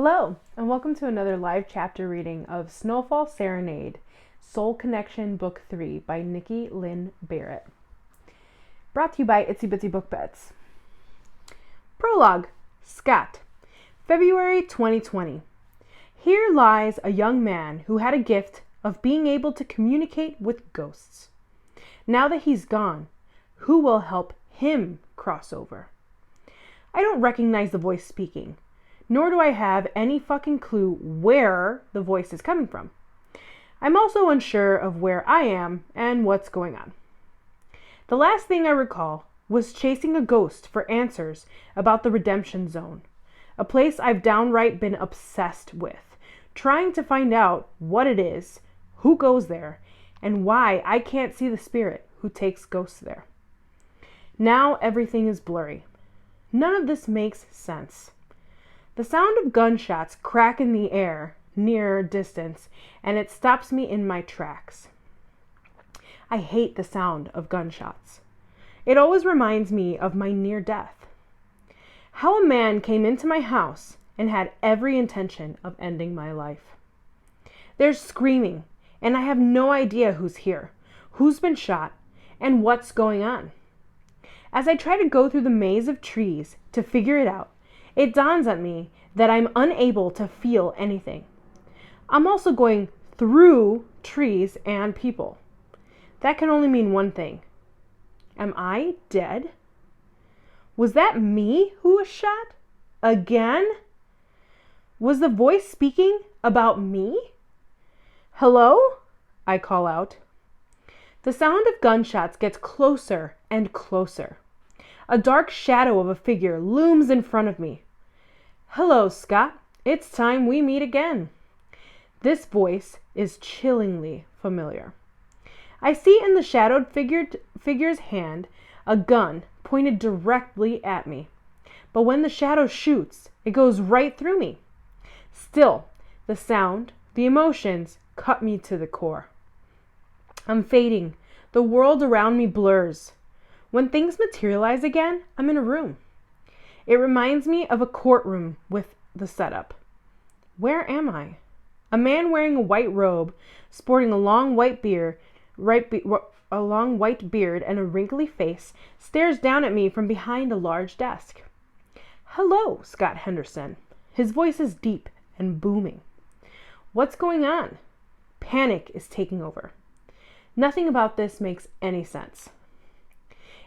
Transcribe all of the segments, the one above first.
Hello, and welcome to another live chapter reading of Snowfall, Serenade, Soul Connection, Book 3 by Nikki, Lynn, Barrett. Brought to you by Itsy Bitsy Book Beds. Prologue, Scott, February 2020. Here lies a young man who had a gift of being able to communicate with ghosts. Now that he's gone, who will help him cross over? I don't recognize the voice speaking. Nor do I have any fucking clue where the voice is coming from. I'm also unsure of where I am and what's going on. The last thing I recall was chasing a ghost for answers about the redemption zone, a place I've downright been obsessed with, trying to find out what it is, who goes there, and why I can't see the spirit who takes ghosts there. Now everything is blurry. None of this makes sense. The sound of gunshots crack in the air, near distance, and it stops me in my tracks. I hate the sound of gunshots. It always reminds me of my near death. How a man came into my house and had every intention of ending my life. There's screaming, and I have no idea who's here, who's been shot, and what's going on. As I try to go through the maze of trees to figure it out, it dawns on me that I'm unable to feel anything. I'm also going through trees and people. That can only mean one thing. Am I dead? Was that me who was shot? Again? Was the voice speaking about me? Hello? I call out. The sound of gunshots gets closer and closer. A dark shadow of a figure looms in front of me. Hello, Scott. It's time we meet again. This voice is chillingly familiar. I see in the shadowed figure's hand a gun pointed directly at me. But when the shadow shoots, it goes right through me. Still, the sound, the emotions cut me to the core. I'm fading. The world around me blurs. When things materialize again, I'm in a room. It reminds me of a courtroom with the setup. Where am I? A man wearing a white robe, sporting a long white beard and a wrinkly face, stares down at me from behind a large desk. Hello, Scott Henderson. His voice is deep and booming. What's going on? Panic is taking over. Nothing about this makes any sense.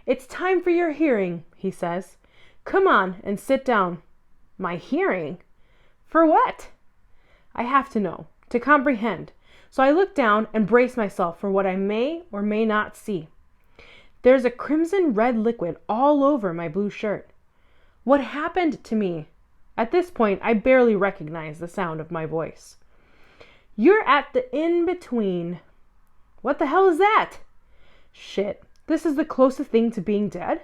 It's time for your hearing, he says. Come on and sit down. My hearing? For what? I have to know, to comprehend. So I look down and brace myself for what I may or may not see. There's a crimson red liquid all over my blue shirt. What happened to me? At this point, I barely recognize the sound of my voice. You're at the in-between. What the hell is that? Shit, this is the closest thing to being dead?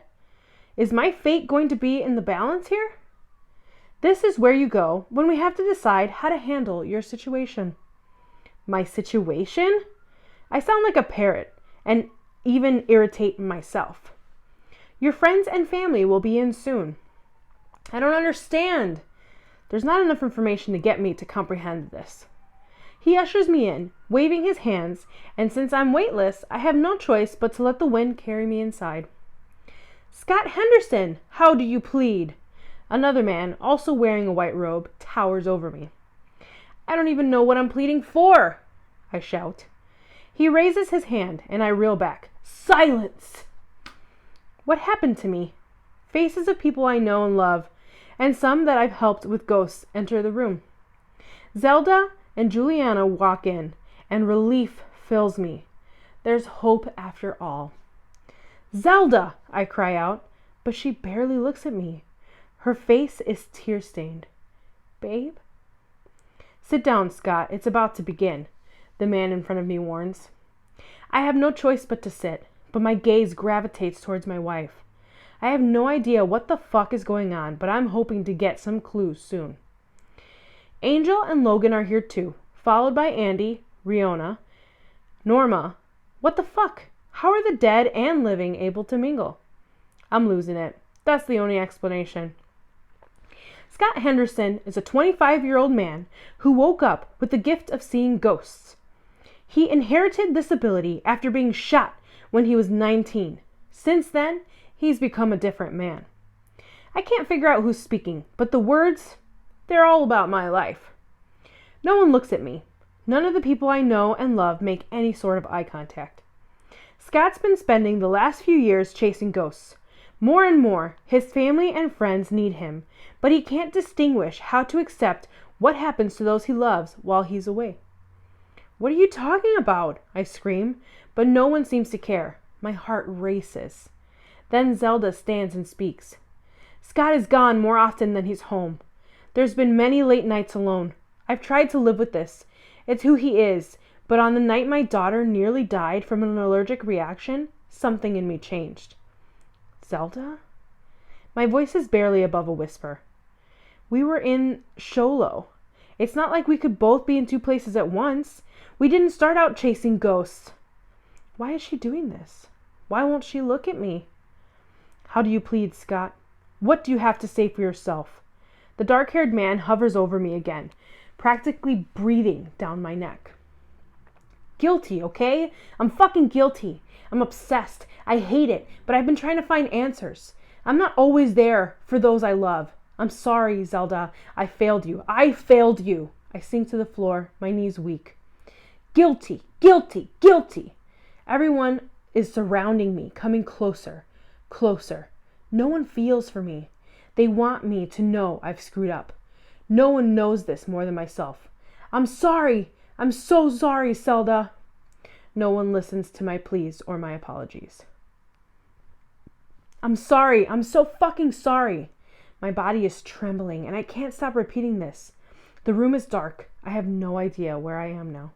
Is my fate going to be in the balance here? This is where you go when we have to decide how to handle your situation. My situation? I sound like a parrot and even irritate myself. Your friends and family will be in soon. I don't understand. There's not enough information to get me to comprehend this. He ushers me in, waving his hands, and since I'm weightless, I have no choice but to let the wind carry me inside. Scott Henderson, how do you plead? Another man, also wearing a white robe, towers over me. I don't even know what I'm pleading for, I shout. He raises his hand, and I reel back. Silence! What happened to me? Faces of people I know and love, and some that I've helped with ghosts, enter the room. Zelda and Juliana walk in, and relief fills me. There's hope after all. Zelda, I cry out, but she barely looks at me. Her face is tear-stained. Babe? Sit down, Scott. It's about to begin, the man in front of me warns. I have no choice but to sit, but my gaze gravitates towards my wife. I have no idea what the fuck is going on, but I'm hoping to get some clues soon. Angel and Logan are here too, followed by Andy, Riona, Norma. What the fuck? How are the dead and living able to mingle? I'm losing it. That's the only explanation. Scott Henderson is a 25-year-old man who woke up with the gift of seeing ghosts. He inherited this ability after being shot when he was 19. Since then, he's become a different man. I can't figure out who's speaking, but the words, they're all about my life. No one looks at me. None of the people I know and love make any sort of eye contact. Scott's been spending the last few years chasing ghosts. More and more, his family and friends need him, but he can't distinguish how to accept what happens to those he loves while he's away. "What are you talking about?" I scream, but no one seems to care. My heart races. Then Zelda stands and speaks. "Scott is gone more often than he's home. There's been many late nights alone. I've tried to live with this. It's who he is, but on the night my daughter nearly died from an allergic reaction, something in me changed." "Zelda?" My voice is barely above a whisper. "We were in Sholo. It's not like we could both be in two places at once. We didn't start out chasing ghosts." Why is she doing this? Why won't she look at me? "How do you plead, Scott? What do you have to say for yourself?" The dark-haired man hovers over me again, practically breathing down my neck. "Guilty, okay? I'm fucking guilty. I'm obsessed. I hate it, but I've been trying to find answers. I'm not always there for those I love. I'm sorry, Zelda. I failed you. I failed you." I sink to the floor, my knees weak. Guilty, guilty, guilty. Everyone is surrounding me, coming closer, closer. No one feels for me. They want me to know I've screwed up. No one knows this more than myself. "I'm sorry. I'm so sorry, Zelda." No one listens to my pleas or my apologies. "I'm sorry. I'm so fucking sorry." My body is trembling and I can't stop repeating this. The room is dark. I have no idea where I am now.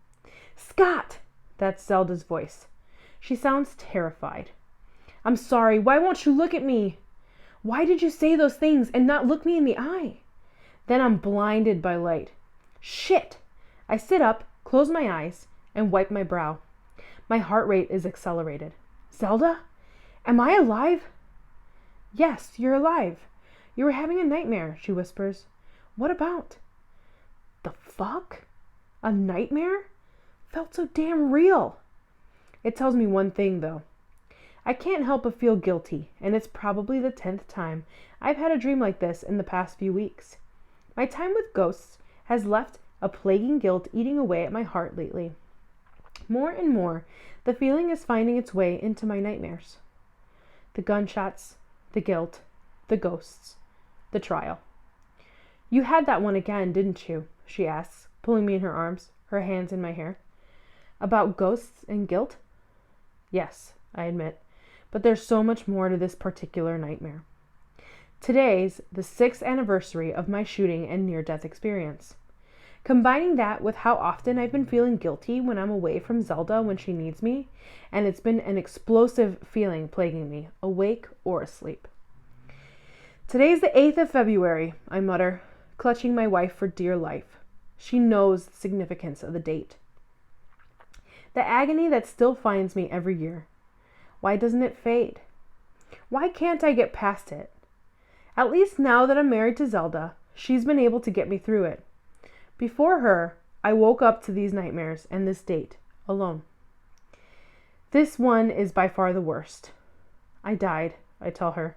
"Scott!" That's Zelda's voice. She sounds terrified. "I'm sorry. Why won't you look at me? Why did you say those things and not look me in the eye?" Then I'm blinded by light. Shit! I sit up, close my eyes, and wipe my brow. My heart rate is accelerated. "Zelda? Am I alive?" "Yes, you're alive. You were having a nightmare," she whispers. "What about?" The fuck? A nightmare? Felt so damn real. It tells me one thing, though. I can't help but feel guilty, and it's probably the 10th time I've had a dream like this in the past few weeks. My time with ghosts has left a plaguing guilt eating away at my heart lately. More and more, the feeling is finding its way into my nightmares. The gunshots, the guilt, the ghosts, the trial. "You had that one again, didn't you?" she asks, pulling me in her arms, her hands in my hair. "About ghosts and guilt?" "Yes," I admit, but there's so much more to this particular nightmare. Today's the 6th anniversary of my shooting and near-death experience. Combining that with how often I've been feeling guilty when I'm away from Zelda when she needs me, and it's been an explosive feeling plaguing me, awake or asleep. "Today's the 8th of February, I mutter, clutching my wife for dear life. She knows the significance of the date. The agony that still finds me every year. Why doesn't it fade? Why can't I get past it? At least now that I'm married to Zelda, she's been able to get me through it. Before her, I woke up to these nightmares and this date, alone. This one is by far the worst. I died, I tell her.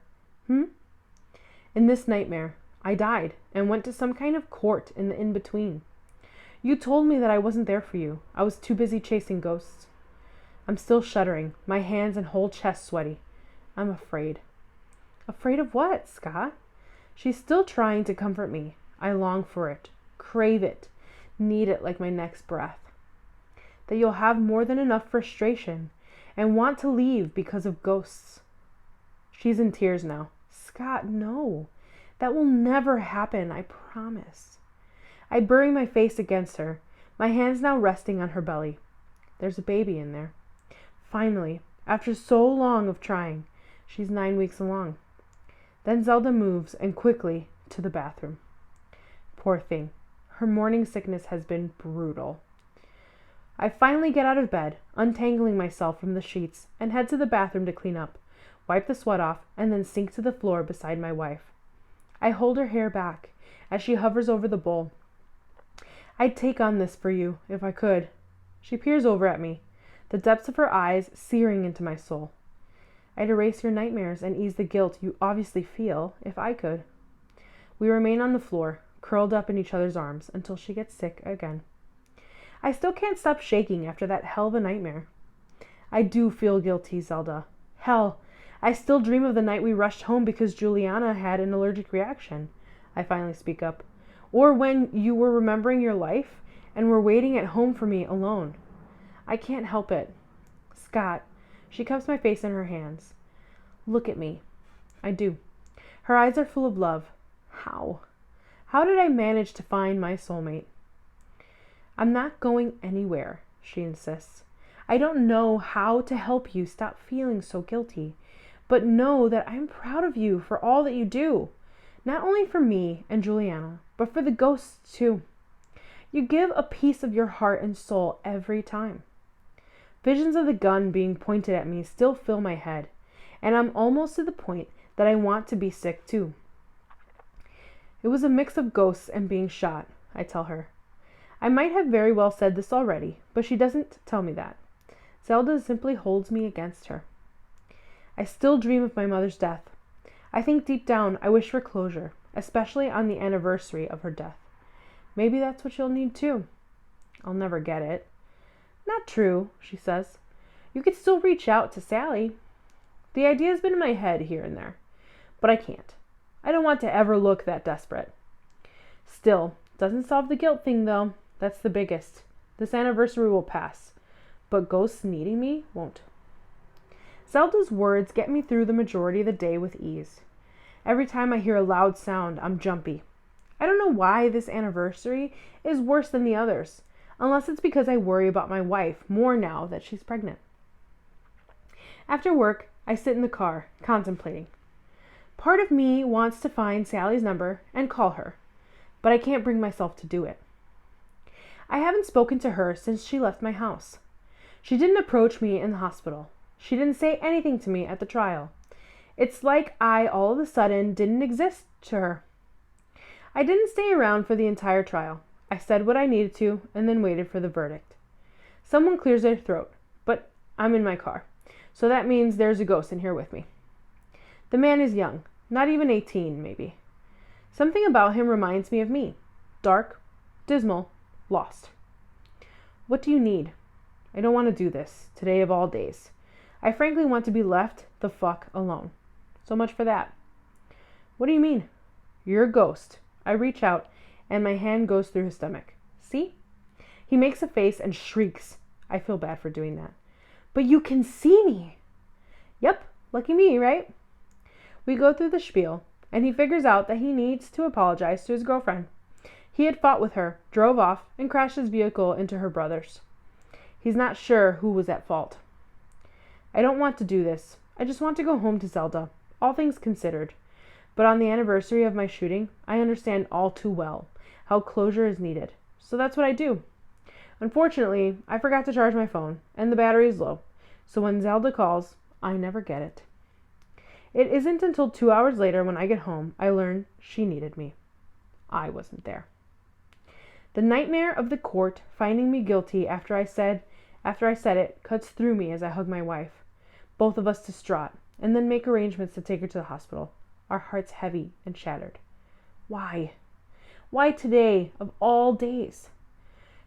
In this nightmare, I died and went to some kind of court in the in-between. You told me that I wasn't there for you. I was too busy chasing ghosts. I'm still shuddering, my hands and whole chest sweaty. I'm afraid. Afraid of what, Scott? She's still trying to comfort me. I long for it, crave it, need it like my next breath. That you'll have more than enough frustration and want to leave because of ghosts. She's in tears now. Scott, no. That will never happen, I promise. I bury my face against her, my hands now resting on her belly. There's a baby in there. Finally, after so long of trying, she's 9 weeks along. Then Zelda moves, and quickly, to the bathroom. Poor thing. Her morning sickness has been brutal. I finally get out of bed, untangling myself from the sheets, and head to the bathroom to clean up, wipe the sweat off, and then sink to the floor beside my wife. I hold her hair back, as she hovers over the bowl. I'd take on this for you, if I could. She peers over at me, the depths of her eyes searing into my soul. I'd erase your nightmares and ease the guilt you obviously feel, if I could. We remain on the floor, curled up in each other's arms, until she gets sick again. I still can't stop shaking after that hell of a nightmare. I do feel guilty, Zelda. Hell, I still dream of the night we rushed home because Juliana had an allergic reaction. I finally speak up. Or when you were remembering your life and were waiting at home for me alone. I can't help it. Scott, she cups my face in her hands. Look at me. I do. Her eyes are full of love. How? How did I manage to find my soulmate? I'm not going anywhere, she insists. I don't know how to help you stop feeling so guilty, but know that I'm proud of you for all that you do. Not only for me and Juliana, but for the ghosts too. You give a piece of your heart and soul every time. Visions of the gun being pointed at me still fill my head, and I'm almost to the point that I want to be sick too. It was a mix of ghosts and being shot, I tell her. I might have very well said this already, but she doesn't tell me that. Zelda simply holds me against her. I still dream of my mother's death. I think deep down I wish for closure, especially on the anniversary of her death. Maybe that's what you'll need too. I'll never get it. Not true, she says. You could still reach out to Sally. The idea's been in my head here and there, but I can't. I don't want to ever look that desperate. Still, doesn't solve the guilt thing though. That's the biggest. This anniversary will pass, but ghosts needing me won't. Zelda's words get me through the majority of the day with ease. Every time I hear a loud sound, I'm jumpy. I don't know why this anniversary is worse than the others, unless it's because I worry about my wife more now that she's pregnant. After work, I sit in the car, contemplating. Part of me wants to find Sally's number and call her, but I can't bring myself to do it. I haven't spoken to her since she left my house. She didn't approach me in the hospital. She didn't say anything to me at the trial. It's like I, all of a sudden, didn't exist to her. I didn't stay around for the entire trial. I said what I needed to and then waited for the verdict. Someone clears their throat, but I'm in my car, so that means there's a ghost in here with me. The man is young, not even 18, maybe. Something about him reminds me of me. Dark, dismal, lost. What do you need? I don't want to do this, today of all days. I frankly want to be left the fuck alone. So much for that. What do you mean? You're a ghost. I reach out, and my hand goes through his stomach. See? He makes a face and shrieks. I feel bad for doing that. But you can see me. Yep, lucky me, right? We go through the spiel, and he figures out that he needs to apologize to his girlfriend. He had fought with her, drove off, and crashed his vehicle into her brother's. He's not sure who was at fault. I don't want to do this. I just want to go home to Zelda, all things considered. But on the anniversary of my shooting, I understand all too well how closure is needed. So that's what I do. Unfortunately, I forgot to charge my phone, and the battery is low. So when Zelda calls, I never get it. It isn't until 2 hours later when I get home, I learn she needed me. I wasn't there. The nightmare of the court finding me guilty after I said it cuts through me as I hug my wife, both of us distraught, and then make arrangements to take her to the hospital, our hearts heavy and shattered. Why? Why today, of all days?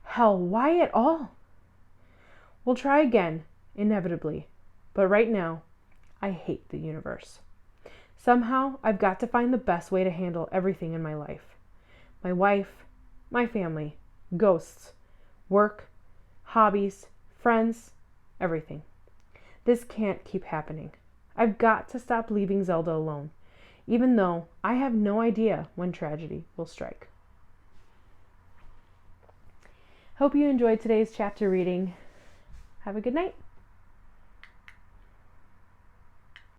Hell, why at all? We'll try again, inevitably, but right now, I hate the universe. Somehow, I've got to find the best way to handle everything in my life. My wife, my family, ghosts, work, hobbies, friends, everything. This can't keep happening. I've got to stop leaving Zelda alone, even though I have no idea when tragedy will strike. Hope you enjoyed today's chapter reading. Have a good night.